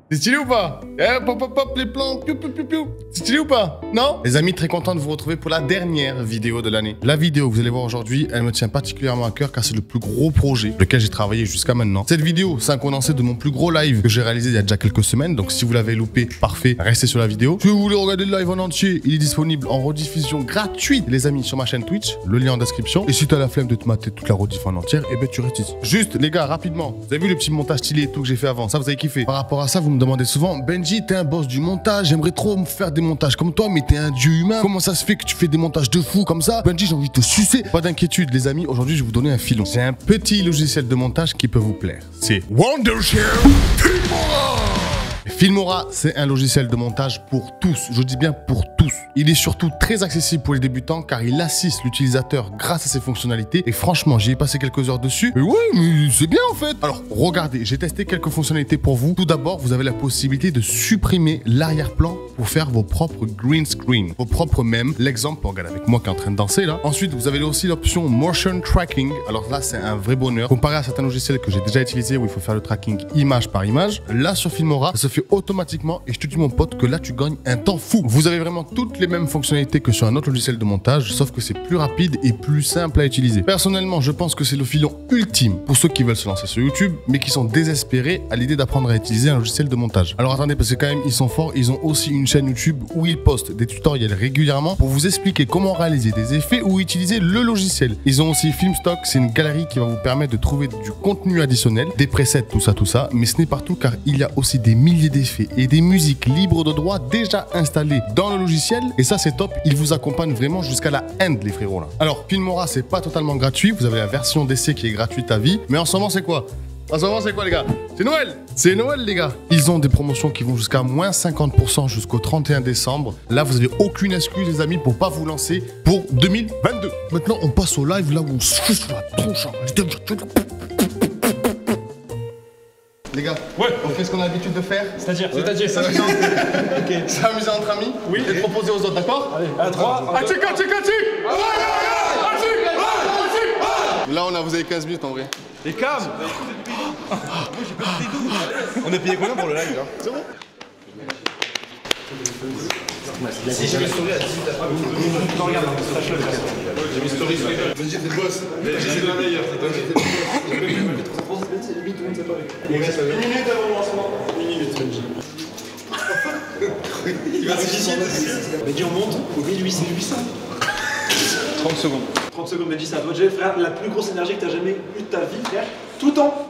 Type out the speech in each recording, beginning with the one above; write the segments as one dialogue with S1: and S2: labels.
S1: C'est stylé ou pas? Eh, pop, pop, pop, les plans, piou, piou, piou, piou. C'est stylé ou pas? Non? Les amis, très content de vous retrouver pour la dernière vidéo de l'année. La vidéo que vous allez voir aujourd'hui, elle me tient particulièrement à cœur car c'est le plus gros projet lequel j'ai travaillé jusqu'à maintenant. Cette vidéo, c'est un condensé de mon plus gros live que j'ai réalisé il y a déjà quelques semaines. Donc si vous l'avez loupé, parfait, restez sur la vidéo. Si vous voulez regarder le live en entier, il est disponible en rediffusion gratuite, les amis, sur ma chaîne Twitch. Le lien en description. Et si t'as la flemme de te mater toute la rediff en entière, eh ben tu restes ici. Juste, les gars, rapidement. Vous avez vu le petit montage stylé et tout que j'ai fait avant? Ça, vous avez kiffé. Par rapport à ça, vous me demandez souvent, Benji, t'es un boss du montage, j'aimerais trop me faire des montages comme toi, mais t'es un dieu humain. Comment ça se fait que tu fais des montages de fou comme ça? Benji, j'ai envie de te sucer. Pas d'inquiétude, les amis, aujourd'hui, je vais vous donner un filon. C'est un petit logiciel de montage qui peut vous plaire. C'est Wondershare Filmora. Filmora, c'est un logiciel de montage pour tous. Je dis bien pour tous. Il est surtout très accessible pour les débutants car il assiste l'utilisateur grâce à ses fonctionnalités. Et franchement, j'y ai passé quelques heures dessus. Mais ouais, mais c'est bien en fait. Alors, regardez, j'ai testé quelques fonctionnalités pour vous. Tout d'abord, vous avez la possibilité de supprimer l'arrière-plan pour faire vos propres green screen, vos propres mèmes. L'exemple, regardez avec moi qui est en train de danser là. Ensuite, vous avez aussi l'option motion tracking. Alors là, c'est un vrai bonheur. Comparé à certains logiciels que j'ai déjà utilisés où il faut faire le tracking image par image, là sur Filmora, ça se fait automatiquement et je te dis mon pote que là tu gagnes un temps fou. Vous avez vraiment toutes les mêmes fonctionnalités que sur un autre logiciel de montage, sauf que c'est plus rapide et plus simple à utiliser. Personnellement, je pense que c'est le filon ultime pour ceux qui veulent se lancer sur YouTube, mais qui sont désespérés à l'idée d'apprendre à utiliser un logiciel de montage. Alors attendez, parce que quand même ils sont forts, ils ont aussi une chaîne YouTube où ils postent des tutoriels régulièrement pour vous expliquer comment réaliser des effets ou utiliser le logiciel. Ils ont aussi Filmstock, c'est une galerie qui va vous permettre de trouver du contenu additionnel, des presets, tout ça, mais ce n'est pas tout car il y a aussi des milliers d'effets et des musiques libres de droit déjà installées dans le logiciel et ça c'est top, il vous accompagne vraiment jusqu'à la end les frérots là. Alors Filmora c'est pas totalement gratuit, vous avez la version d'essai qui est gratuite à vie, mais en ce moment c'est quoi? En ce moment c'est quoi les gars? C'est Noël! C'est Noël les gars! Ils ont des promotions qui vont jusqu'à moins 50% jusqu'au 31 décembre. Là vous avez aucune excuse les amis pour pas vous lancer pour 2022. Maintenant on passe au live là où on se fout sur la tronche. Les gars, ouais. On fait ce qu'on a l'habitude de faire.
S2: C'est-à-dire
S1: C'est s'amuser entre amis. Oui. Et proposer aux autres, d'accord?
S2: Allez, à 3.
S1: Là, vous avez 15 minutes en vrai.
S2: Les cams. Moi, j'ai pas de dégoût. On a payé combien pour le live là?
S1: C'est bon?
S3: Si j'ai mis story à 18h.
S2: Non, regarde, sache-le.
S3: J'ai mis story. Benji, t'es le boss. Benji, c'est le meilleur.
S1: Une minute avant le lancement. Une minute, Benji.
S3: Il va se suicider.
S2: Benji, on monte au 1800.
S3: 30 secondes.
S2: 30 secondes, Benji, c'est à toi de gérer, frère. La plus grosse énergie que t'as jamais eue de ta vie, frère. Tout le temps.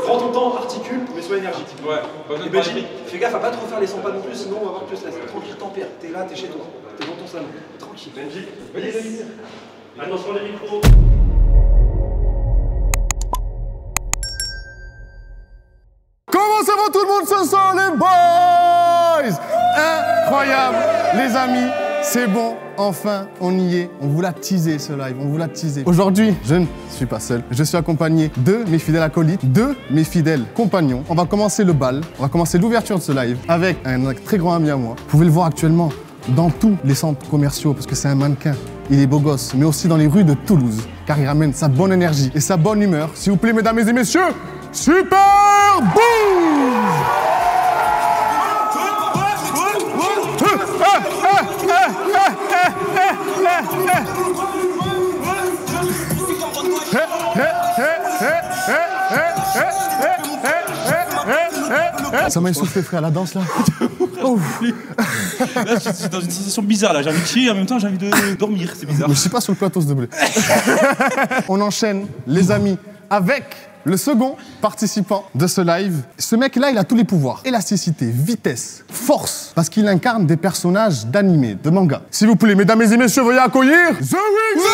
S2: Prends ton temps, articule, mais sois énergique.
S3: Ouais.
S2: Et Benji, fais gaffe à pas trop faire les 100 pas non plus, sinon on va avoir que stress. Tranquille, tempère. T'es là, t'es chez toi. T'es dans ton salon. Tranquille. Benji, vas-y. Attention les micros.
S1: Comment ça va tout le monde ce soir les boys? Incroyable les amis, c'est bon, enfin on y est, on vous l'a teasé ce live, on vous l'a teasé. Aujourd'hui, je ne suis pas seul, je suis accompagné de mes fidèles acolytes, de mes fidèles compagnons. On va commencer le bal, on va commencer l'ouverture de ce live avec un très grand ami à moi. Vous pouvez le voir actuellement dans tous les centres commerciaux parce que c'est un mannequin. Il est beau gosse, mais aussi dans les rues de Toulouse, car il ramène sa bonne énergie et sa bonne humeur. S'il vous plaît, mesdames et messieurs, Super Bouge! Ça m'a essoufflé frère, la danse là. Oh.
S4: Là, je suis dans une sensation bizarre là, j'ai envie de chier et en même temps j'ai envie de dormir, c'est bizarre.
S1: Mais je suis pas sur le plateau s'il te plaît. On enchaîne les amis avec le second participant de ce live. Ce mec-là, il a tous les pouvoirs. Élasticité, vitesse, force, parce qu'il incarne des personnages d'animé, de manga. S'il vous plaît, mesdames et messieurs, veuillez accueillir The Wings!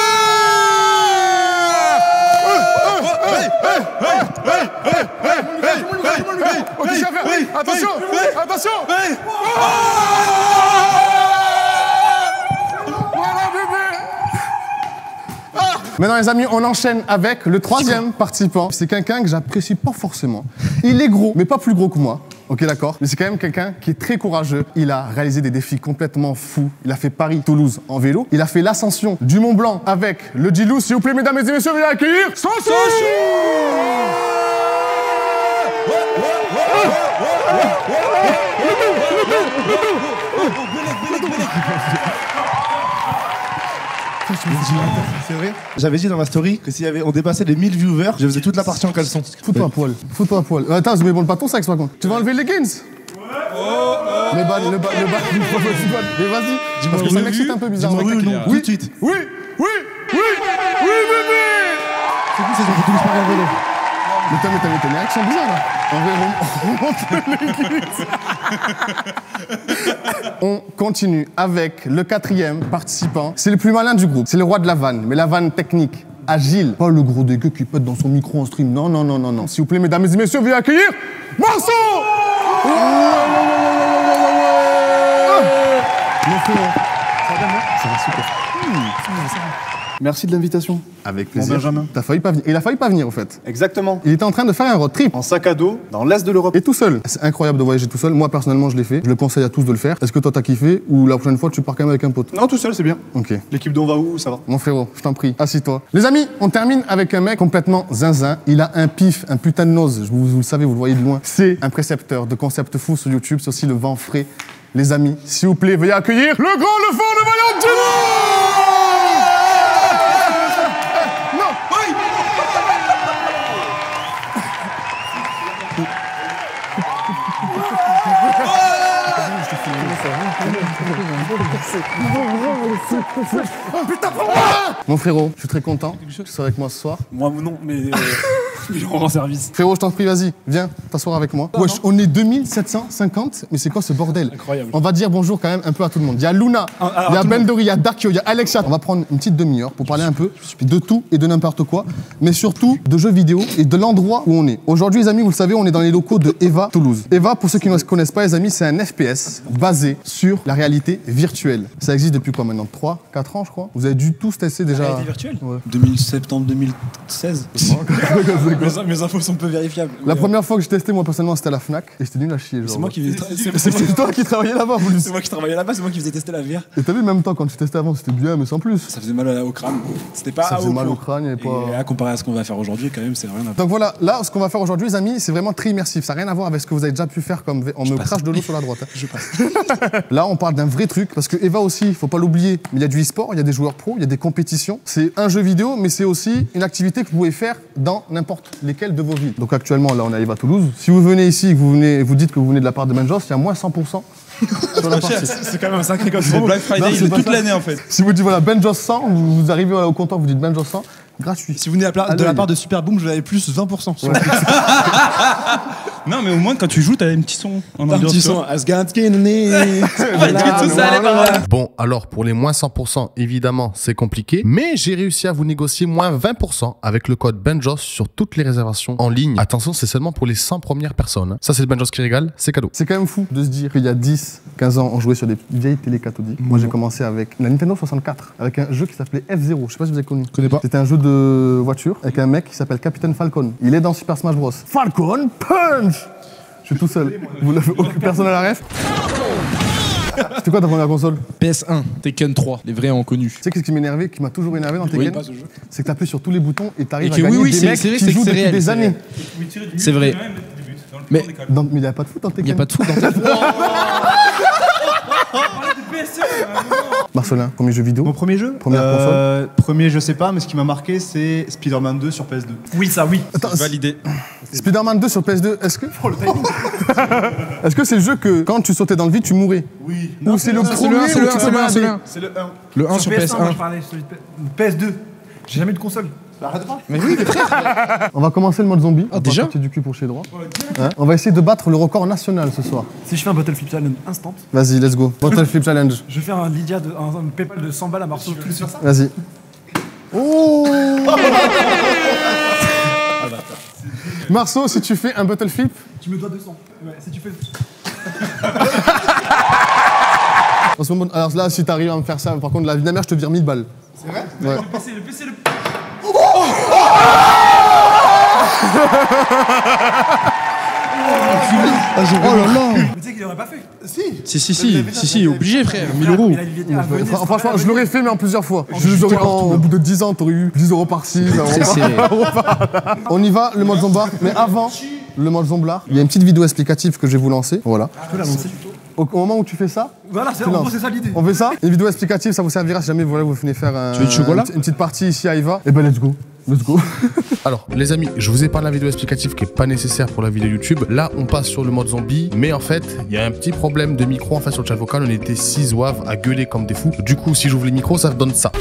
S1: Attention! Attention! Voilà, bébé! Maintenant les amis, on enchaîne avec le troisième participant. C'est quelqu'un que j'apprécie pas forcément. Il est gros, mais pas plus gros que moi. Ok, d'accord. Mais c'est quand même quelqu'un qui est très courageux. Il a réalisé des défis complètement fous. Il a fait Paris-Toulouse en vélo. Il a fait l'ascension du Mont Blanc avec le Djilou. S'il vous plaît, mesdames et messieurs, veuillez accueillir Sanchou!
S5: C'est vrai. J'avais dit dans ma story que si on dépassait les 1000 viewers, je faisais toute la partie en caleçon.
S1: Fous-toi à poil. Fous-toi à poil. Attends, mais bon, pas ton sexe par contre. Tu vas enlever les leggings? Ouais. Le bas. Mais vas-y. Parce que ça m'excite un peu bizarre.
S5: Dis-moi oui ou non, tout de suite.
S1: Oui, bébé.
S5: C'est qui ces gens qui tous pas un vélo?
S1: Mais t'as une réaction bizarre là. On continue avec le 4e participant. C'est le plus malin du groupe. C'est le roi de la vanne, mais la vanne technique. Agile. Pas le gros dégueu qui pète dans son micro en stream. Non. S'il vous plaît, mesdames et messieurs, veuillez accueillir Marceau. Mon frère. Ça va super.
S5: Merci de l'invitation.
S1: Avec plaisir.
S5: Benjamin.
S1: T'as failli pas venir. Il a failli pas venir, au fait.
S5: Exactement.
S1: Il était en train de faire un road trip.
S5: En sac à dos, dans l'est de l'Europe.
S1: Et tout seul. C'est incroyable de voyager tout seul. Moi, personnellement, je l'ai fait. Je le conseille à tous de le faire. Est-ce que toi, t'as kiffé ou la prochaine fois, tu pars quand même avec un pote?
S5: Non, tout seul, c'est bien.
S1: Ok.
S5: L'équipe d'on va où, ça va?
S1: Mon frérot, je t'en prie, assis-toi. Les amis, on termine avec un mec complètement zinzin. Il a un pif, un putain de nose. Vous le savez, vous le voyez de loin. C'est un précepteur de concepts fous sur YouTube. C'est aussi le vent frais. Les amis, s'il vous plaît, veuillez accueillir le grand, le fort, le vaillant Dino. Mon frérot, je suis très content que tu sois avec moi ce soir.
S4: Moi non, mais je rends service.
S1: Frérot, je t'en prie, vas-y, viens t'asseoir avec moi. Wesh, on est 2750, mais c'est quoi ce bordel?
S4: Incroyable.
S1: On va dire bonjour quand même un peu à tout le monde. Il y a Luna, il y a Bendori, il y a Dakio, il y a Alexia. On va prendre une petite demi-heure pour parler un peu de tout et de n'importe quoi, mais surtout de jeux vidéo et de l'endroit où on est. Aujourd'hui, les amis, vous le savez, on est dans les locaux de EVA Toulouse. EVA, pour ceux qui ne connaissent pas, les amis, c'est un FPS basé sur la réalité virtuelle. Ça existe depuis quoi maintenant? 3-4 ans, je crois. Vous avez dû tous tester déjà.
S4: Réalité virtuelle
S1: Ouais.
S4: 2007, 2016. Mes infos sont peu vérifiables.
S1: La première fois que j'ai testé, moi personnellement, c'était à la Fnac et c'était nul à chier.
S4: C'est moi qui faisais
S1: C'est toi qui travaillais là-bas, en plus.
S4: C'est moi qui travaillais là-bas, c'est moi qui faisais tester la VR.
S1: Et t'as vu, même temps, quand tu testais avant, c'était bien, mais sans plus.
S4: Ça faisait mal au crâne. C'était pas
S1: Ça faisait mal au
S4: point.
S1: crâne, il y avait pas.
S4: Et là, comparé à ce qu'on va faire aujourd'hui, quand même, c'est rien à voir.
S1: Donc voilà, là, ce qu'on va faire aujourd'hui, les amis, c'est vraiment très immersif. Ça n'a rien à voir avec ce que vous avez déjà pu faire comme. On me crache de l'eau sur la droite.
S4: Je passe.
S1: Là, on parle d'un vrai truc, parce que Eva aussi, il faut pas l'oublier, mais il y a du e-sport, il y a des joueurs pros, il y a des compétitions. C'est un jeu vidéo, mais c'est aussi une activité que vous pouvez faire dans n'importe lesquelles de vos villes. Donc actuellement, là, on est à Eva Toulouse. Si vous venez ici, que vous dites que vous venez de la part de Benjos, il y a moins 100%. Sur la partie.
S4: C'est quand même un sacré code. C'est Black
S1: Non,
S4: Friday
S1: c'est pas
S4: toute
S1: ça.
S4: l'année en fait.
S1: Si vous dites voilà, Benjos 100, vous arrivez au comptoir, vous dites Benjos 100, gratuit.
S5: Si vous venez de la part de Super Boom, je l'avais plus 20%.
S1: Ouais.
S4: Non, mais au moins quand tu joues, t'as un petit son en
S5: Un
S4: ambiance.
S5: petit son.
S1: Bon, alors pour les moins 100%, évidemment, c'est compliqué, mais j'ai réussi à vous négocier moins 20% avec le code Benjos sur toutes les réservations en ligne. Attention, c'est seulement pour les 100 premières personnes. Hein. Ça, c'est le Benjos qui régale, c'est cadeau. C'est quand même fou de se dire qu'il y a 10, 15 ans, on jouait sur des vieilles télé cathodiques. Moi, j'ai commencé avec la Nintendo 64, avec un jeu qui s'appelait F-Zero. Je sais pas si vous avez connu.
S5: Je connais pas.
S1: C'était un jeu de voiture avec un mec qui s'appelle Captain Falcon. Il est dans Super Smash Bros. Falcon Punch! Je suis tout seul. Vous l'avez aucune personne à la ref? C'était quoi ta première console?
S6: PS1, Tekken 3, les vrais ont connu.
S1: Tu sais qu'est-ce qui m'énervait, qui m'a toujours énervé dans Tekken?
S6: pas ce jeu.
S1: C'est que t'appuies sur tous les boutons et t'arrives
S6: Et
S1: à
S6: que
S1: gagner
S6: oui,
S1: des
S6: c'est-
S1: mecs
S6: c'est vrai,
S1: qui
S6: c'est que
S1: jouent
S6: c'est
S1: depuis
S6: réel,
S1: des
S6: c'est
S1: années.
S6: C'est vrai. Mais
S1: Donc, mais il n'y a pas de foot dans Tekken.
S6: il n'y a pas de foot dans Tekken.
S1: Marcelin, premier jeu vidéo?
S5: Mon premier jeu
S1: Première console.
S5: Premier, je sais pas, mais ce qui m'a marqué, c'est Spider-Man 2 sur PS2.
S4: Oui, ça, oui.
S1: Attends,
S4: Validé.
S1: Spider-Man 2 sur PS2, est-ce que... Est-ce que c'est le jeu que quand tu sautais dans le vide, tu mourais?
S5: Oui.
S1: Ou c'est le premier où tu te baladais?
S5: C'est le 1.
S6: Le 1 sur
S2: moi, je
S6: PS1.
S2: parlais sur PS2. J'ai jamais eu de console.
S5: Arrête pas.
S6: Mais oui, mais frère.
S1: On va commencer le mode zombie.
S6: Ah,
S1: On va
S6: déjà
S1: partir du cul pour chez droit. Hein, on va essayer de battre le record national ce soir.
S2: Si je fais un Bottle Flip Challenge instant,
S1: Vas-y, let's go. Bottle Flip Challenge.
S2: je vais faire un Lydia un PayPal de 100 balles à Marceau. Tu veux faire ça?
S1: Vas-y. Oh Marceau, si tu fais un bottle flip,
S2: Tu me dois 200. Ouais, si tu fais.
S1: en ce moment- alors là, si t'arrives à me faire ça, par contre, la vie de la mère, je te vire 1000 balles.
S2: C'est vrai?
S1: Ouais.
S2: Le PC, le.
S6: Oh là là.
S2: Mais tu sais qu'il l'aurait pas fait.
S6: Si, obligé, frère. 1000 euros.
S2: Il a une à venir,
S1: Franchement, je l'aurais fait, mais en plusieurs fois. Au bout de 10 ans, t'aurais eu 10 euros par-ci. 20 euros
S6: C'est serré.
S1: On y va, le mode zombard. Mais avant, le mode Zomblard. Il y a une petite vidéo explicative que je vais vous lancer. Voilà.
S5: Je peux la lancer.
S1: Au moment où tu fais ça,
S2: Voilà,
S1: en gros,
S2: c'est ça l'idée.
S1: on fait ça. Une vidéo explicative, ça vous servira si jamais voilà, vous venez faire
S6: Tu veux du chocolat
S1: une petite partie ici à Eva. Et ben let's go. Let's go. Alors, les amis, je vous ai parlé de la vidéo explicative qui n'est pas nécessaire pour la vidéo YouTube. Là, on passe sur le mode zombie. Mais en fait, il y a un petit problème de micro. En fait, sur le chat vocal, on était 6 zouaves à gueuler comme des fous. Du coup, si j'ouvre les micros, ça donne ça.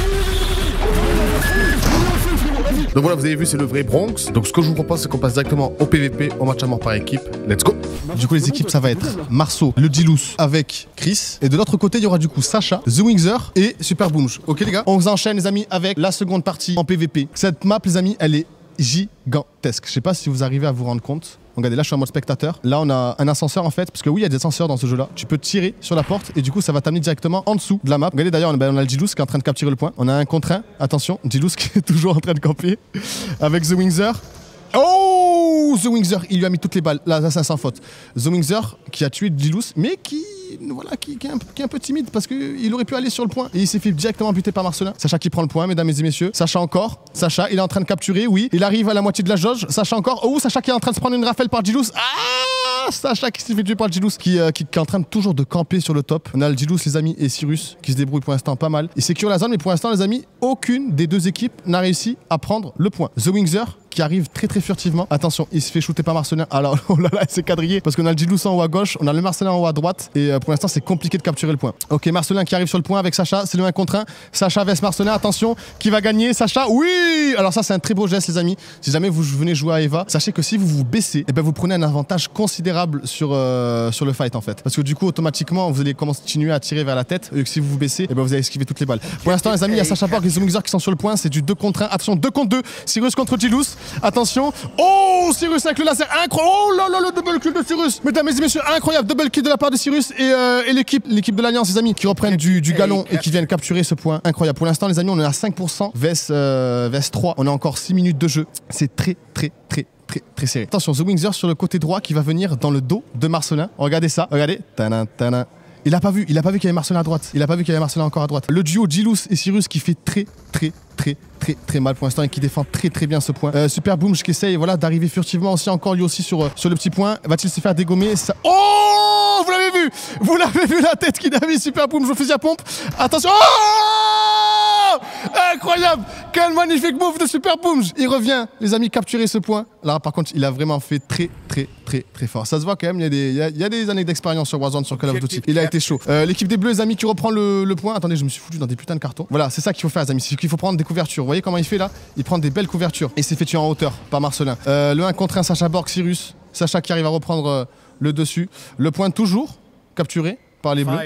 S1: Donc voilà, vous avez vu, c'est le vrai Bronx. Donc ce que je vous propose, c'est qu'on passe directement au PVP, au match à mort par équipe. Let's go. Du coup, les équipes, ça va être Marceau, le Dilous avec Chris. Et de l'autre côté, il y aura du coup Sacha, The Wingzer et Super Boomj. Ok les gars, on vous enchaîne les amis avec la seconde partie en PVP. Cette map, les amis, elle est gigantesque. Je sais pas si vous arrivez à vous rendre compte. Regardez, là je suis en mode spectateur. Là on a un ascenseur en fait, parce que oui il y a des ascenseurs dans ce jeu là. Tu peux tirer sur la porte et du coup ça va t'amener directement en dessous de la map. Regardez d'ailleurs on a le Dilous qui est en train de capturer le point. On a un contre 1, attention, Dilous qui est toujours en train de camper avec The Wingzer. Oh, The Wingzer, il lui a mis toutes les balles. Là, ça sans faute. The Wingzer qui a tué Dilous, mais qui est un peu timide parce qu'il aurait pu aller sur le point. Et il s'est fait directement buter par Marcelin. Sacha qui prend le point, mesdames et messieurs. Sacha encore. Sacha, il est en train de capturer, oui. Il arrive à la moitié de la jauge. Sacha encore. Oh, Sacha qui est en train de se prendre une rafale par Dilous. Ah, Sacha qui s'est fait tuer par le Dilous qui est en train de toujours de camper sur le top. On a le Dilous, les amis, et Cyrus qui se débrouille pour l'instant pas mal. Il sécure la zone, mais pour l'instant, les amis, aucune des deux équipes n'a réussi à prendre le point. The Wingzer qui arrive très furtivement. Attention, il se fait shooter par Marcelin. Alors, oh là là, c'est quadrillé parce qu'on a le Dilous en haut à gauche, on a le Marcelin en haut à droite et pour l'instant, c'est compliqué de capturer le point. Ok, Marcelin qui arrive sur le point avec Sacha, c'est le 1 contre 1. Sacha vs Marcelin, attention, qui va gagner? Sacha, oui! Alors ça, c'est un très beau geste, les amis. Si jamais vous venez jouer à Eva, sachez que si vous vous baissez, eh ben, vous prenez un avantage considérable sur le fight en fait. Parce que du coup, automatiquement, vous allez continuer à tirer vers la tête et que si vous vous baissez, eh ben, vous allez esquiver toutes les balles. Pour l'instant, les amis, il y a Sacha Borg et The Wingzer qui sont sur le point, c'est du 2 contre 1. Attention, 2 contre 2. Cyrus contre Dilous. Attention. Oh, Cyrus avec le laser, incroyable. Oh là là, le double kill de Cyrus. Mesdames et messieurs, incroyable double kill de la part de Cyrus et l'équipe de l'Alliance, les amis, qui reprennent du galon et qui viennent capturer ce point. Incroyable. Pour l'instant, les amis, on est à 5% vs 3. On a encore 6 minutes de jeu. C'est très serré. Attention, The Wingzer sur le côté droit qui va venir dans le dos de Marcelin. Regardez ça, regardez. Tanan, tanan. Il a pas vu qu'il y avait Marcelin à droite. Il a pas vu qu'il y avait Marcelin encore à droite. Le duo Dilous et Cyrus qui fait très mal pour l'instant et qui défend très bien ce point. Super Boomj qui essaye voilà, d'arriver furtivement aussi encore lui aussi sur le petit point. Va-t-il se faire dégommer ça... Oh, vous l'avez vu. Vous l'avez vu la tête qu'il a mis Super Boomj au fusil à pompe. Attention. Oh, incroyable. Quel magnifique move de Super Boomj. Il revient, les amis, capturer ce point. Là, par contre, il a vraiment fait très fort. Ça se voit quand même, il y a des années d'expérience sur Warzone, sur Call of Duty. Il a été chaud. L'équipe des Bleus, les amis, qui reprend le point. Attendez, je me suis foutu dans des putains de cartons. Voilà, c'est ça qu'il faut faire, les amis. C'est qu'il faut prendre des couvertures. Vous voyez comment il fait là? Il prend des belles couvertures. Et il s'est fait tuer en hauteur par Marcelin. Le 1 contre 1, Sacha Borg, Cyrus. Sacha qui arrive à reprendre le dessus. Le point toujours capturé par les Bleus.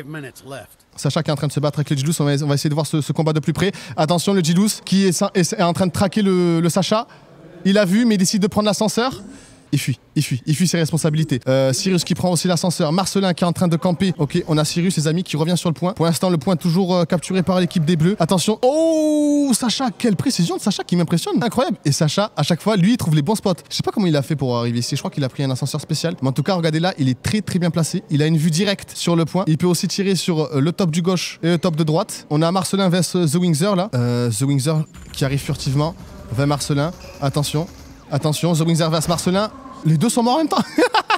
S1: Sacha qui est en train de se battre avec le Dilous. On va essayer de voir ce combat de plus près. Attention, le Dilous qui est en train de traquer le Sacha. Il a vu, mais il décide de prendre l'ascenseur. Il fuit ses responsabilités. Cyrus qui prend aussi l'ascenseur. Marcelin qui est en train de camper. Ok, on a Cyrus, les amis, qui revient sur le point. Pour l'instant, le point toujours capturé par l'équipe des Bleus. Attention. Oh, Sacha, quelle précision de Sacha qui m'impressionne. Incroyable. Et Sacha, à chaque fois, lui, il trouve les bons spots. Je sais pas comment il a fait pour arriver ici. Je crois qu'il a pris un ascenseur spécial. Mais en tout cas, regardez là, il est très bien placé. Il a une vue directe sur le point. Il peut aussi tirer sur le top du gauche et le top de droite. On a Marcelin vs The Wingzer là. The Wingzer qui arrive furtivement vers Marcelin. Attention, The Wingzer vs Marcelin. Les deux sont morts en même temps.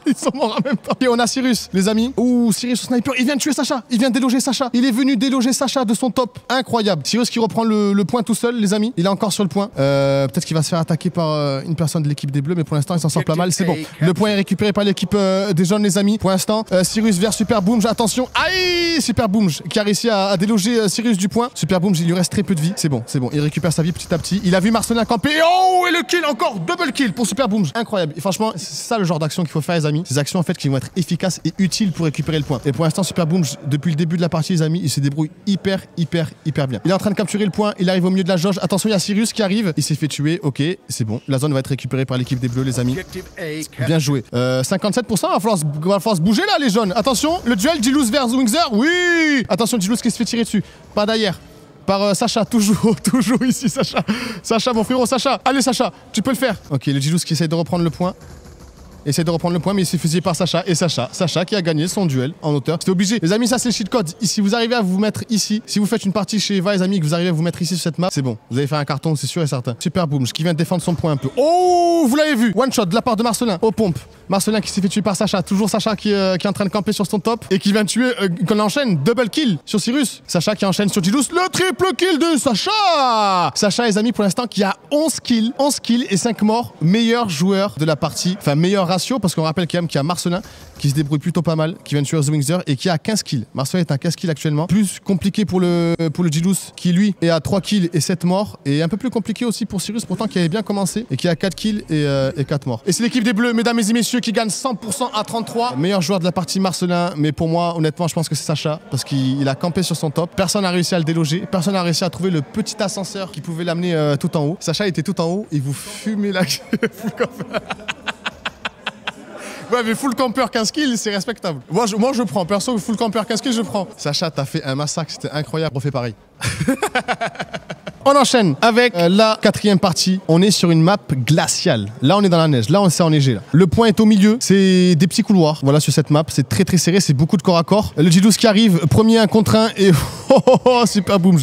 S1: Ils sont morts en même temps. Et on a Cyrus, les amis. Ouh, Cyrus au sniper. Il vient de tuer Sacha. Il vient de déloger Sacha. Il est venu déloger Sacha de son top. Incroyable. Cyrus qui reprend le point tout seul, les amis. Il est encore sur le point. Peut-être qu'il va se faire attaquer par une personne de l'équipe des Bleus, mais pour l'instant, il s'en sort pas mal. C'est bon. Le point est récupéré par l'équipe des jaunes, les amis. Pour l'instant, Cyrus vers Super Boomj. Attention. Aïe, Super Boomj qui a réussi à déloger Cyrus du point. Super Boomj, il lui reste très peu de vie. C'est bon. Il récupère sa vie petit à petit. Il a vu Marcelin camper. Oh, et le kill encore. Double kill pour Super Boomj. Incroyable. Et franchement, c'est ça le genre d'action qu'il faut faire, les amis. Ces actions en fait qui vont être efficaces et utiles pour récupérer le point. Et pour l'instant, Super Boomj, depuis le début de la partie, les amis, il se débrouille hyper bien. Il est en train de capturer le point. Il arrive au milieu de la jauge. Attention, il y a Cyrus qui arrive. Il s'est fait tuer. Ok, c'est bon. La zone va être récupérée par l'équipe des Bleus, les amis. Bien joué. 57%. Il va falloir se bouger là, les jaunes. Attention, le duel Dilous vers Wingzer. Oui. Attention, Dilous qui se fait tirer dessus. Pas d'ailleurs. Par Sacha, toujours ici, Sacha. Sacha, mon frérot, Sacha. Allez, Sacha, tu peux le faire. Ok, le Dilous qui essaye de reprendre le point. essaie de reprendre le point, mais il s'est fusillé par Sacha. Et Sacha qui a gagné son duel en hauteur. C'était obligé. Les amis, ça c'est le cheat code. Si vous arrivez à vous mettre ici, si vous faites une partie chez Eva, les amis, que vous arrivez à vous mettre ici sur cette map, c'est bon. Vous allez faire un carton, c'est sûr et certain. Super Boom, qui vient de défendre son point un peu. Oh, vous l'avez vu. One shot de la part de Marcelin aux pompes. Marcelin qui s'est fait tuer par Sacha. Toujours Sacha qui est en train de camper sur son top et qui vient de tuer, qu'on enchaîne. Double kill sur Cyrus. Sacha qui enchaîne sur Gilous. Le triple kill de Sacha. Sacha, les amis, pour l'instant, qui a 11 kills et 5 morts. Meilleur joueur de la partie. Enfin, meilleur ratio parce qu'on rappelle quand même qu'il y a Marcelin qui se débrouille plutôt pas mal, qui vient de tuer The Wingzer et qui a 15 kills. Marcelin est à 15 kills actuellement. Plus compliqué pour le Gilous qui, lui, est à 3 kills et 7 morts. Et un peu plus compliqué aussi pour Cyrus, pourtant, qui avait bien commencé et qui a 4 kills et 4 morts. Et c'est l'équipe des Bleus, mesdames et messieurs, qui gagne 100% à 33. Meilleur joueur de la partie Marcelin, mais pour moi, honnêtement, je pense que c'est Sacha parce qu'il a campé sur son top. Personne n'a réussi à le déloger. Personne n'a réussi à trouver le petit ascenseur qui pouvait l'amener tout en haut. Sacha était tout en haut et vous fumez la gueule. Ouais, mais full camper 15 kills, c'est respectable. Moi, je prends. Perso, full camper 15 kills, je prends. Sacha, t'as fait un massacre, c'était incroyable. Refais pareil. On enchaîne avec la 4e partie. On est sur une map glaciale. Là, on est dans la neige. Là, on s'est enneigé. Là. Le point est au milieu. C'est des petits couloirs. Voilà, sur cette map. C'est très très serré. C'est beaucoup de corps à corps. Le Gilous qui arrive. Premier 1 contre 1. Et Super Boom.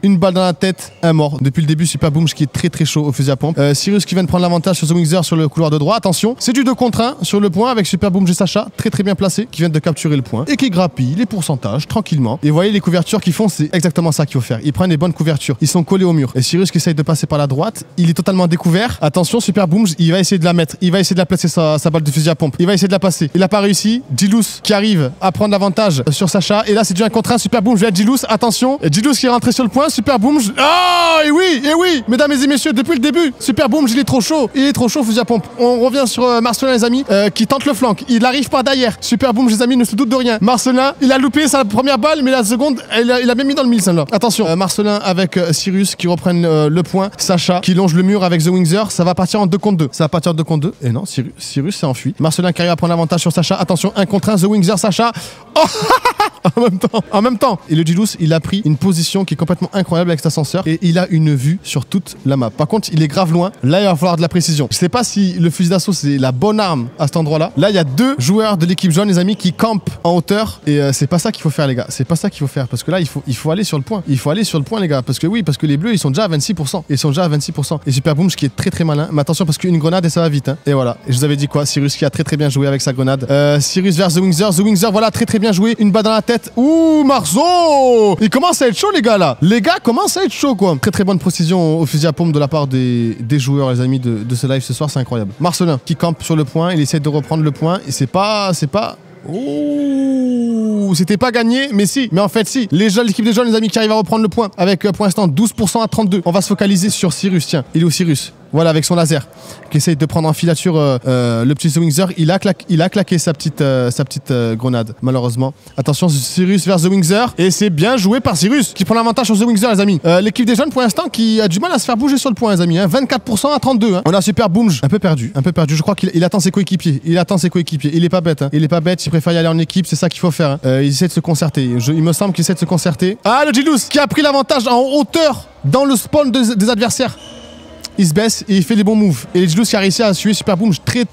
S1: Une balle dans la tête. Un mort. Depuis le début, Super Boom qui est très très chaud au fusil à pompe. Cyrus qui vient de prendre l'avantage sur The Wingzer sur le couloir de droit. Attention. C'est du 2 contre 1 sur le point avec Super Boom et Sacha. Très très bien placé. Qui vient de capturer le point. Et qui grappille les pourcentages tranquillement. Et vous voyez les couvertures qu'ils font. C'est exactement ça qu'il faut faire. Ils prennent les bonnes couvertures. Ils sont collés au mur. Et Cyrus qui essaye de passer par la droite, il est totalement découvert. Attention, Super Boom, il va essayer de la mettre. Il va essayer de la placer sa balle de fusil à pompe. Il va essayer de la passer. Il n'a pas réussi. Gilous qui arrive à prendre l'avantage sur Sacha. Et là, c'est du 1 contre 1. Super Boom, je vais être Gilous. Attention. Gilous qui est rentré sur le point. Super Boom. Ah, et oui, mesdames et messieurs, depuis le début, Super Boom, il est trop chaud. Il est trop chaud, fusil à pompe. On revient sur Marcelin, les amis, qui tente le flanc. Il arrive par derrière. Super Boom, les amis, ne se doute de rien. Marcelin, il a loupé sa première balle, mais la seconde, il a même mis dans le mille, celle-là. Attention, Marcelin avec Cyrus qui reprennent le point. Sacha qui longe le mur avec The Wingzer. Ça va partir en 2 contre 2. Ça va partir en 2 contre 2. Et non, Cyrus s'est enfui. Marcelin qui arrive à prendre l'avantage sur Sacha. Attention, 1 contre 1. The Wingzer, Sacha. Oh en même temps. Et le Gilous, il a pris une position qui est complètement incroyable avec cet ascenseur. Et il a une vue sur toute la map. Par contre, il est grave loin. Là, il va falloir de la précision. Je sais pas si le fusil d'assaut, c'est la bonne arme à cet endroit-là. Là, il y a 2 joueurs de l'équipe jaune, les amis, qui campent en hauteur. Et c'est pas ça qu'il faut faire, les gars. C'est pas ça qu'il faut faire. Parce que là, il faut aller sur le point. Il faut aller sur le point, les gars. Parce que oui, parce que les bleus, ils sont déjà à 26%. Ils sont déjà à 26%. Et Super Boom, qui est très très malin. Mais attention, parce qu'une grenade et ça va vite. Hein. Et voilà. Et je vous avais dit quoi? Cyrus qui a très très bien joué avec sa grenade. Cyrus vers The Wingzer. The Wingzer, voilà, très très bien joué. Une balle dans la tête. Ouh, Marceau! Il commence à être chaud, les gars, là. Les gars commencent à être chaud, quoi. Très très bonne précision au fusil à pompe de la part des joueurs, les amis, de ce live ce soir. C'est incroyable. Marcelin qui campe sur le point. Il essaie de reprendre le point. Et c'est pas. Ouh, c'était pas gagné, mais si. Mais en fait, si. L'équipe des jeunes, les amis, qui arrivent à reprendre le point avec pour l'instant 12% à 32. On va se focaliser sur Cyrus. Tiens, il est où Cyrus? Voilà, avec son laser, qui essaye de prendre en filature le petit The Wingzer. Il a claqué sa petite grenade, malheureusement. Attention, Cyrus vers The Wingzer. Et c'est bien joué par Cyrus, qui prend l'avantage sur The Wingzer, les amis. L'équipe des jeunes, pour l'instant, qui a du mal à se faire bouger sur le point, les amis. Hein. 24% à 32. Hein. On a Super Boom, un peu perdu. Je crois qu'il attend ses coéquipiers. Il est pas bête. Hein. Il est pas bête, il préfère y aller en équipe, c'est ça qu'il faut faire. Hein. Il essaie de se concerter. Il me semble qu'il essaie de se concerter. Ah, le Gilous, qui a pris l'avantage en hauteur dans le spawn des adversaires. Il se baisse et il fait les bons moves. Et le Gilous qui a réussi à suivre Super Boom. Très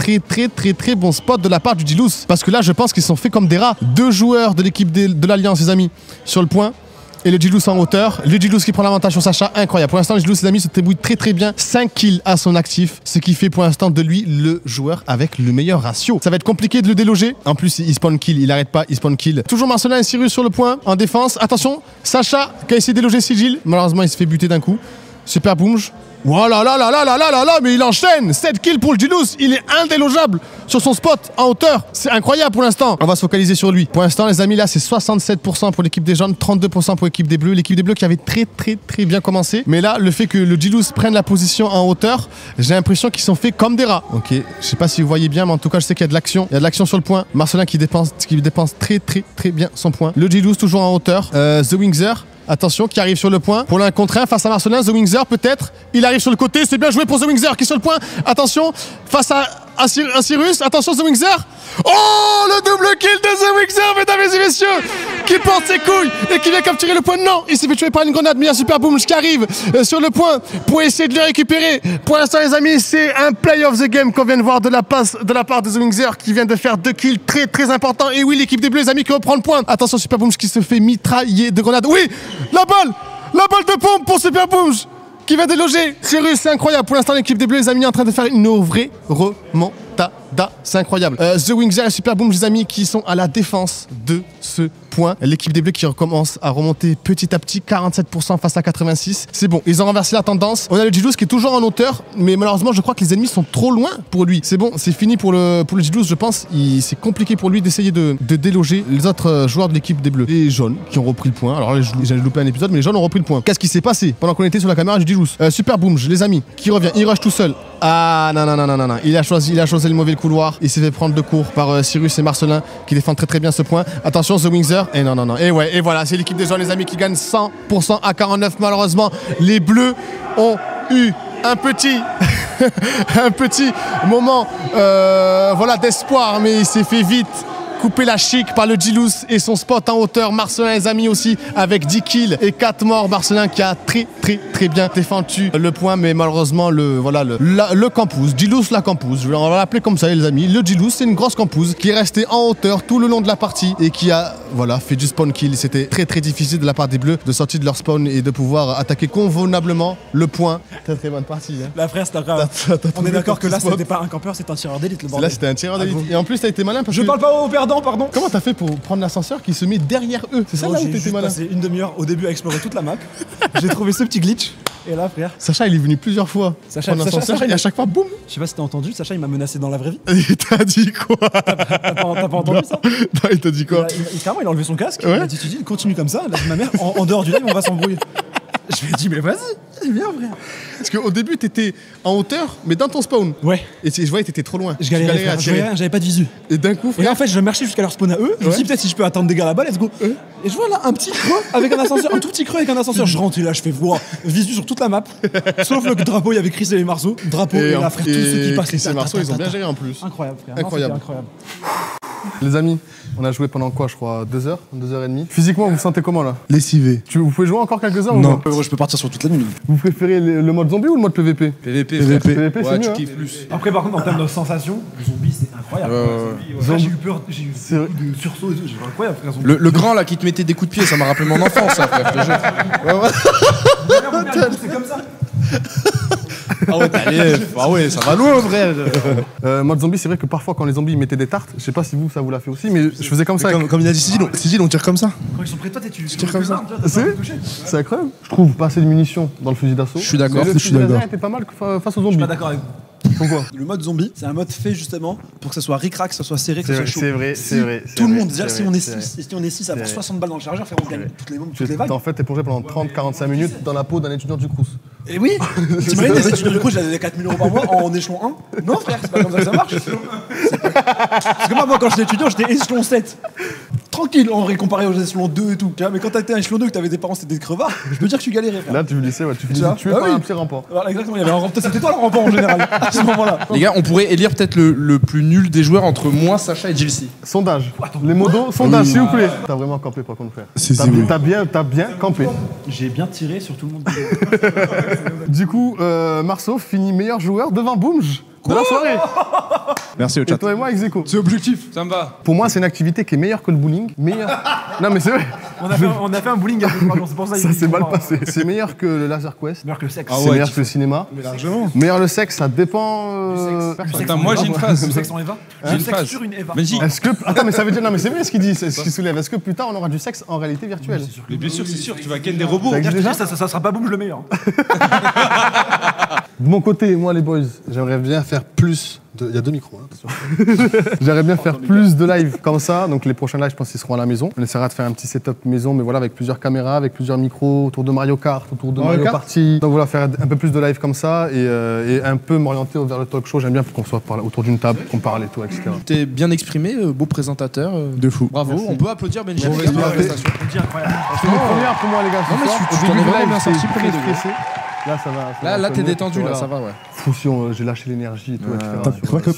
S1: bon spot de la part du Gilous. Parce que là, je pense qu'ils sont faits comme des rats. 2 joueurs de l'équipe de l'Alliance, les amis, sur le point. Et le Gilous en hauteur. Le Gilous qui prend l'avantage sur Sacha. Incroyable. Pour l'instant, le Gilous, les amis, se débrouille très bien. 5 kills à son actif. Ce qui fait pour l'instant de lui le joueur avec le meilleur ratio. Ça va être compliqué de le déloger. En plus, il spawn kill. Il arrête pas. Il spawn kill. Toujours Marcelin et Cyrus sur le point. En défense. Attention. Sacha qui a essayé de déloger Sigil. Malheureusement, il se fait buter d'un coup. Super Boom. Voilà, mais il enchaîne. 7 kills pour le Gilous. Il est indélogeable sur son spot en hauteur. C'est incroyable pour l'instant. On va se focaliser sur lui. Pour l'instant, les amis, là, c'est 67% pour l'équipe des jaunes, 32% pour l'équipe des bleus. L'équipe des bleus qui avait très bien commencé. Mais là, le fait que le Gilous prenne la position en hauteur, j'ai l'impression qu'ils sont faits comme des rats. Ok, je sais pas si vous voyez bien, mais en tout cas, je sais qu'il y a de l'action. Il y a de l'action sur le point. Marcelin qui dépense très bien son point. Le Gilous toujours en hauteur. The Wingzer. Attention, qui arrive sur le point. Pour l'un contre un face à Marcelin, The Wingzer peut-être. Il arrive sur le côté, c'est bien joué pour The Wingzer qui est sur le point. Attention, face à à Cyrus. Attention, The Wingzer. Oh, le double kill de The Wingzer, mesdames et messieurs, qui porte ses couilles et qui vient capturer le point. Non, il s'est fait tuer par une grenade, mais il y a Super Boom qui arrive sur le point pour essayer de le récupérer. Pour l'instant, les amis, c'est un play of the game qu'on vient de voir de la part de The Wingzer qui vient de faire 2 kills très très importants. Et oui, l'équipe des Bleus, les amis, qui reprend le point. Attention, Super Boom qui se fait mitrailler de grenades. Oui, la balle de pompe pour Super Boom qui va déloger Cyrus, c'est incroyable. Pour l'instant, l'équipe des Bleus, les amis, est en train de faire une vraie remontada. C'est incroyable. The Wingzer et Super Boom, les amis, qui sont à la défense de ce point. L'équipe des Bleus qui recommence à remonter petit à petit, 47% face à 86%. C'est bon, ils ont renversé la tendance. On a le G12 qui est toujours en hauteur, mais malheureusement, je crois que les ennemis sont trop loin pour lui. C'est bon, c'est fini pour le G12, je pense. C'est compliqué pour lui d'essayer de déloger les autres joueurs de l'équipe des Bleus. Les jaunes qui ont repris le point. Alors là, j'allais louper un épisode, mais les jaunes ont repris le point. Qu'est-ce qui s'est passé pendant qu'on était sur la caméra du G12? Super Boom, les amis, qui revient, il rush tout seul. Ah non. Il a choisi le mauvais couloir. Il s'est fait prendre de court par Cyrus et Marcelin qui défendent très bien ce point. Attention, The Wingzer. Et non. Et voilà, c'est l'équipe des jaunes, les amis, qui gagne 100% à 49. Malheureusement, les Bleus ont eu un petit moment d'espoir, mais il s'est fait vite couper la chic par le G12 et son spot en hauteur. Marcelin, les amis, aussi avec 10 kills et 4 morts. Marcelin qui a très bien défendu le point, mais malheureusement le campus, G12 la campus, on va l'appeler comme ça, les amis. Le G12, c'est une grosse campus qui est restée en hauteur tout le long de la partie et qui a fait du spawn kill. C'était très difficile de la part des Bleus de sortir de leur spawn et de pouvoir attaquer convenablement le point. Très bonne partie. Hein.
S7: La frère, c'était incroyable. On est d'accord que là, c'était pas un campeur, c'était un tireur d'élite.
S1: Là, c'était un tireur d'élite. Et en plus, t'as été malin parce que...
S7: Je parle pas aux perdants, pardon.
S1: Comment t'as fait pour prendre l'ascenseur qui se met derrière eux? C'est ça là où t'étais malin?
S7: J'ai passé une demi-heure au début à explorer toute la map. J'ai trouvé ce petit glitch. Et là, frère.
S1: Sacha, il est venu plusieurs fois.
S7: Sacha,
S1: et à chaque fois, boum.
S7: Je sais pas si t'as entendu, Sacha, il m'a menacé dans la vraie vie.
S1: Il t'a dit quoi?
S7: T'as pas entendu ça?
S1: Non, il t'a dit quoi?
S7: Carrément, il a enlevé son casque. Il m'a dit, tu dis, continue comme ça. Il a dit, ma mère, en dehors du live, on va s'embrouiller. Je lui ai dit, mais vas-y, viens, frère.
S1: Parce qu'au début, t'étais en hauteur, mais dans ton spawn.
S7: Ouais.
S1: Et je voyais que t'étais trop loin.
S7: Je galérais à tirer. J'avais pas de visu.
S1: Et d'un coup, frère.
S7: Et là, en fait, je marchais jusqu'à leur spawn à eux. Je me suis dit, peut-être si je peux attendre des gars là-bas, let's go. Et je vois là un petit creux avec un ascenseur, un tout petit creux avec un ascenseur. Je rentre et là, je fais voir visu sur toute la map. Sauf le drapeau, il y avait Chris et les Marceaux. Drapeau et là, frère, tous ceux qui passent les
S1: Ces Marceaux, ils ont bien géré en plus.
S7: Incroyable, frère.
S1: Incroyable.
S7: Incroyable.
S1: Les amis, on a joué pendant quoi, je crois, 2 heures, 2 heures et demie. Physiquement, vous vous sentez comment là?
S5: Lessivé.
S1: Vous pouvez jouer encore quelques heures
S5: Non.
S1: ou pas?
S5: Je peux partir sur toute la nuit.
S1: Vous préférez le mode zombie ou le mode PVP?
S3: PVP,
S1: PVP, c'est
S3: ouais,
S1: mieux,
S3: tu
S1: hein.
S3: kiffes plus.
S7: Après, par contre, en termes de sensations, le zombie, c'est incroyable. Là, j'ai eu peur, j'ai eu beaucoup de sursaut et tout. C'est incroyable, frère.
S3: Le grand là qui te mettait des coups de pied, ça m'a rappelé mon enfance, ça, frère. Je te jure.
S7: C'est comme ça.
S3: Ah ouais, ça va loin, frère.
S1: Mode zombie, c'est vrai que parfois quand les zombies mettaient des tartes, je sais pas si vous ça vous l'a fait aussi, mais je faisais comme ça.
S5: Comme il a dit Sigil, on tire comme ça.
S7: Quand ils sont près de toi, tu
S5: tires comme ça.
S1: C'est incroyable. Je trouve pas assez de munitions dans le fusil d'assaut.
S3: Je suis d'accord.
S1: Le fusil laser était pas mal face aux zombies.
S7: Je suis pas d'accord avec vous.
S1: Pourquoi?
S7: Le mode zombie, c'est un mode fait justement pour que ça soit ric-rac, que ça soit serré, que ça soit chaud.
S1: C'est vrai, c'est vrai.
S7: Tout le monde, déjà, si on est 6 à avoir 60 balles dans le chargeur, frère, on gagne toutes les vagues.
S1: En fait, t'es plongé pendant 30-45 minutes dans la peau d'un étudiant du Crous.
S7: Et oui, t'imagines les étudiants du Crous, j'avais 4 000 € par mois en échelon 1? Non, frère, c'est pas comme ça que ça marche. Parce que moi, quand j'étais étudiant, j'étais échelon 7. Tranquille, en vrai, comparé aux échelons 2 et tout. Mais quand t'étais échelon 2 et que t'avais des parents, c'était des crevards, je peux dire que tu galérais, frère.
S1: Là, tu finissais tué par un petit rampant.
S7: Voilà, exactement, il y avait un rampant. C'était toi le rampant en général, à ce moment-là.
S3: Les gars, on pourrait élire peut-être le plus nul des joueurs entre moi, Sacha et Jilcy.
S1: Sondage. Les modos, sondage, s'il vous plaît. T'as vraiment campé par contre, frère. T'as bien campé.
S7: J'ai bien tiré sur tout le monde.
S1: Du coup, Marceau finit meilleur joueur devant Boomj de la soirée.
S5: Merci au
S1: Et
S5: chat.
S1: toi et moi, ex aequo.
S3: C'est objectif. Ça me va.
S1: Pour moi, c'est une activité qui est meilleure que le bowling. Meilleure. Non, mais c'est vrai.
S7: On a fait un bowling il y a 2-3 jours, c'est pour ça.
S1: Ça s'est mal passé. C'est meilleur que le Laser Quest.
S7: Meilleur que le sexe.
S1: C'est meilleur que le cinéma.
S7: Mais largement.
S1: Meilleur le sexe, ça dépend.
S3: Attends, moi j'ai une phase.
S7: Le sexe en Eva.
S3: J'ai une
S7: Le sexe
S3: phase.
S7: sur une Eva.
S3: Benji,
S1: Est-ce que. Attends, mais ça veut dire. Non, mais c'est vrai ce qu'il dit, ce qu'il soulève. Est-ce que plus tard, on aura du sexe en réalité virtuelle?
S3: mais bien sûr, c'est sûr, tu vas gagner des robots.
S1: Ça existe déjà?
S7: Ça sera pas Boom le meilleur.
S1: De mon côté, moi, les boys, j'aimerais bien faire plus. Il y a 2 micros, hein, attention. J'aimerais bien faire plus de live comme ça. Donc les prochains lives, je pense qu'ils seront à la maison. On essaiera de faire un petit setup maison, mais voilà, avec plusieurs caméras, avec plusieurs micros, autour de Mario Kart, autour de Mario Party. Donc voilà, faire un peu plus de live comme ça et un peu m'orienter vers le talk show. J'aime bien qu'on soit autour d'une table, qu'on parle et tout, etc.
S3: T'es bien exprimé, beau présentateur.
S5: De fou.
S3: Bravo,
S1: Merci.
S3: on peut applaudir Benji.
S1: Bon,
S3: pour la
S1: merci.
S3: prestation.
S7: Incroyable.
S1: C'est une première pour moi, les gars.
S3: Non, mais
S1: ce soir.
S3: tu
S1: Au
S3: t'en
S1: début
S3: es
S1: du
S3: vraiment
S1: live,
S3: bien
S1: j'étais
S3: sorti, premier
S1: très
S3: degré.
S1: stressé. Là, ça va.
S6: Là, t'es détendu, là, ça va, ouais.
S1: Foution, j'ai lâché l'énergie et tout, etc.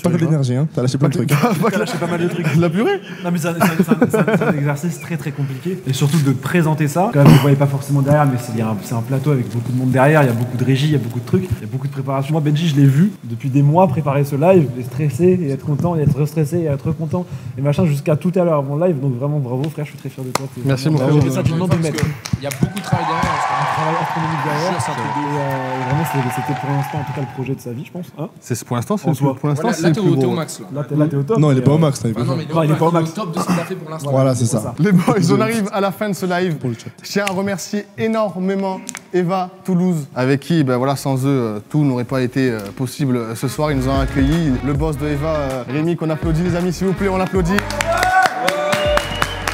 S5: Pas que de l'énergie, hein. T'as lâché plein de trucs.
S7: T'as lâché pas mal de trucs.
S1: La purée.
S7: Non mais c'est un exercice très très compliqué et surtout de présenter ça. Quand même, vous ne voyez pas forcément derrière, mais c'est un plateau avec beaucoup de monde derrière, il y a beaucoup de régie, il y a beaucoup de trucs, il y a beaucoup de préparation. Moi Benji, je l'ai vu depuis des mois préparer ce live, et stresser et être content et être stressé et être content et machin jusqu'à tout à l'heure avant le live. Donc vraiment bravo frère, je suis très fier de toi.
S1: Merci mon frère.
S7: J'ai fait ça pendant 2 mètres.
S6: Il y a beaucoup de travail derrière.
S7: Un travail astronomique derrière.
S6: Je suis sûr,
S7: Et vraiment c'était pour l'instant en tout cas le projet de sa vie, je pense. Hein,
S1: C'est pour l'instant,
S7: En soi.
S1: pour l'instant,
S6: Là,
S1: c'est le
S6: t'es
S1: plus
S6: au
S1: gros.
S6: max, là.
S7: là t'es au top.
S5: Non, il est
S7: mais,
S5: pas au max, t'avais
S6: Ah non, mais
S7: Non, il est pas au max.
S6: top de ce qu'il a fait pour l'instant.
S5: Voilà, c'est ça.
S1: Les boys, on arrive à la fin de ce live. Je tiens à remercier énormément Eva Toulouse, avec qui, ben voilà, sans eux, tout n'aurait pas été possible ce soir. Ils nous ont accueillis. Le boss de Eva, Rémi, qu'on applaudit, les amis, s'il vous plaît, on l'applaudit.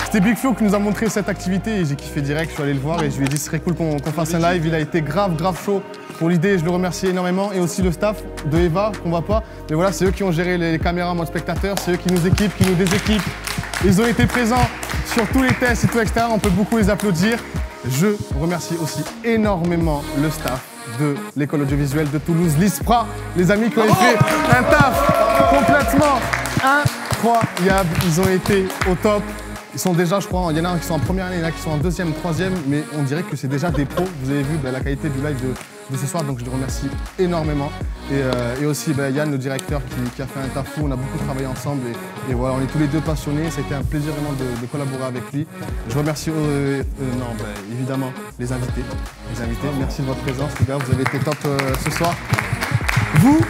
S1: C'était Big Flo qui nous a montré cette activité et j'ai kiffé direct. Je suis allé le voir et je lui ai dit ce serait cool qu'on fasse un live. Il a été grave chaud pour l'idée. Je le remercie énormément et aussi le staff de Eva qu'on voit pas. Mais voilà, c'est eux qui ont géré les caméras en mode spectateur, c'est eux qui nous équipent, qui nous déséquipent. Ils ont été présents sur tous les tests et tout, etc. On peut beaucoup les applaudir. Je remercie aussi énormément le staff de l'école audiovisuelle de Toulouse, l'ISPRA, les amis qui ont fait un taf complètement incroyable. Ils ont été au top. Ils sont déjà, je crois, il y en a qui sont en première année, il y en a qui sont en deuxième, troisième, mais on dirait que c'est déjà des pros. Vous avez vu la qualité du live de ce soir, donc je les remercie énormément. Et aussi Yann, le directeur, qui a fait un taf fou. On a beaucoup travaillé ensemble et voilà, on est tous les deux passionnés. C'était un plaisir vraiment de collaborer avec lui. Je remercie évidemment les invités. Merci de votre présence, les gars. Vous avez été top ce soir. Vous,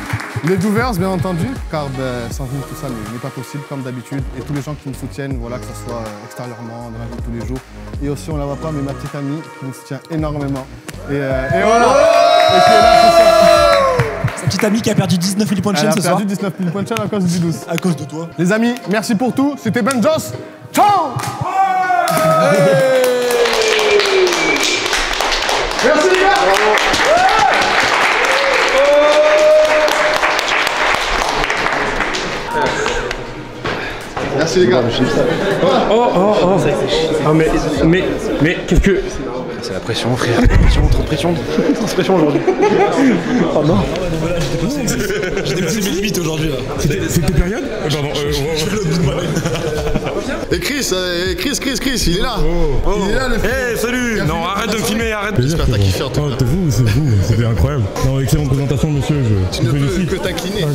S1: les viewers, bien entendu, car sans vous, tout ça n'est pas possible, comme d'habitude. Et tous les gens qui me soutiennent, voilà, que ce soit extérieurement, dans la vie de tous les jours. Et aussi, on ne la voit pas, mais ma petite amie qui me soutient énormément. Et voilà. Et qui est là ce soir.
S7: Sa petite amie qui a perdu 19 000 points de chaîne ce
S1: Elle a
S7: soir.
S1: perdu 19 000 points de chaîne à cause du douce.
S7: À cause de toi.
S1: Les amis, merci pour tout. C'était Ben Joss. Ciao. Merci les gars. Merci les gars.
S8: Mais qu'est-ce que... C'est la pression, frère. Trop de pression. Trop de pression aujourd'hui. Oh non.
S7: J'ai dépassé mes limites aujourd'hui là.
S8: C'était période Pardon.
S1: Et Chris, il est là. Il est là le film.
S8: Hey, salut. Non, arrête de me filmer, arrête.
S1: J'espère que t'as kiffé en tout cas.
S8: C'est vous, c'était incroyable. Non, excellente présentation, monsieur.
S1: Tu ne peux que t'incliner.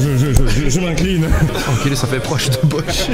S8: Je m'incline.
S6: Tranquille, ça fait proche de Bosch.